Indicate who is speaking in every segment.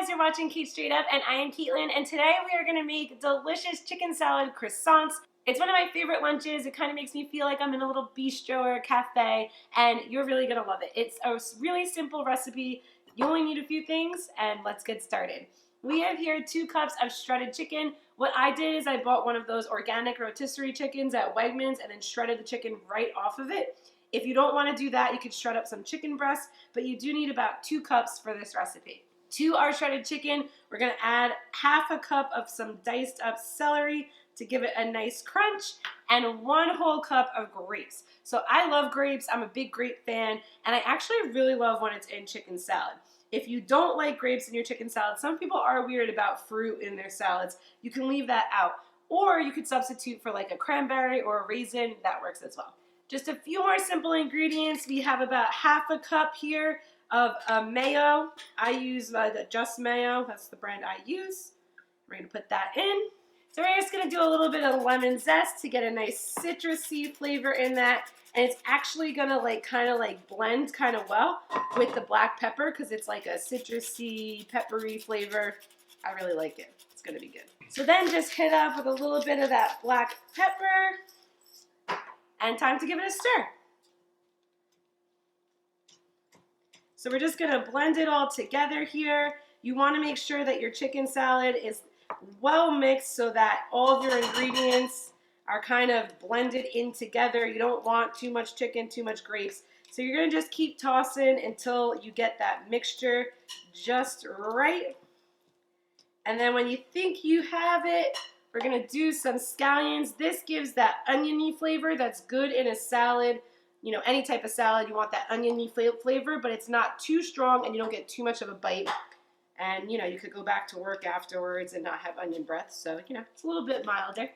Speaker 1: guys, you're watching Cait Straight Up, and I am Caitlin, and today we are going to make delicious chicken salad croissants. It's one of my favorite lunches. It kind of makes me feel like I'm in a little bistro or a cafe, and you're really going to love it. It's a really simple recipe. You only need a few things, and let's get started. We have here 2 cups of shredded chicken. What I did is I bought one of those organic rotisserie chickens at Wegmans and then shredded the chicken right off of it. If you don't want to do that, you could shred up some chicken breast, but you do need about 2 cups for this recipe. To our shredded chicken, we're going to add half a cup of some diced up celery to give it a nice crunch, and 1 whole cup of grapes. So I love grapes. I'm a big grape fan, and I actually really love when it's in chicken salad. If you don't like grapes in your chicken salad, some people are weird about fruit in their salads. You can leave that out. Or you could substitute for like a cranberry or a raisin. That works as well. Just a few more simple ingredients. We have about half a cup here of mayo. I use the Just Mayo. That's the brand I use. We're going to put that in. So we're just going to do a little bit of lemon zest to get a nice citrusy flavor in that. And it's actually going to kind of blend kind of well with the black pepper because it's like a citrusy, peppery flavor. I really like it. It's going to be good. So then just hit up with a little bit of that black pepper. And time to give it a stir. So we're just going to blend it all together here. You want to make sure that your chicken salad is well mixed so that all of your ingredients are kind of blended in together. You don't want too much chicken, too much grapes. So you're going to just keep tossing until you get that mixture just right. And then when you think you have it, we're going to do some scallions. This gives that oniony flavor that's good in a salad. You know, any type of salad, you want that oniony flavor, but it's not too strong and you don't get too much of a bite. And, you know, you could go back to work afterwards and not have onion breath. So, you know, it's a little bit milder.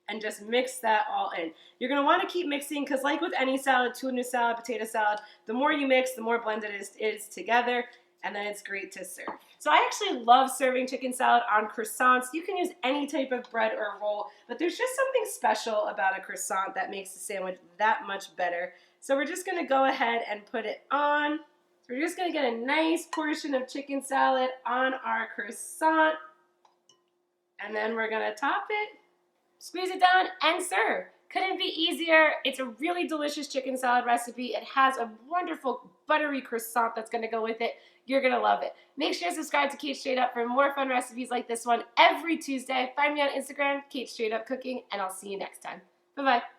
Speaker 1: And just mix that all in. You're going to want to keep mixing because like with any salad, tuna salad, potato salad, the more you mix, the more blended it is together. And then it's great to serve. So I actually love serving chicken salad on croissants. You can use any type of bread or roll, but there's just something special about a croissant that makes the sandwich that much better. So we're just going to go ahead and put it on. So we're just going to get a nice portion of chicken salad on our croissant. And then we're going to top it, squeeze it down, and serve. Couldn't be easier. It's a really delicious chicken salad recipe. It has a wonderful buttery croissant that's going to go with it. You're going to love it. Make sure to subscribe to Cait Straight Up for more fun recipes like this one every Tuesday. Find me on Instagram, Cait Straight Up Cooking, and I'll see you next time. Bye-bye.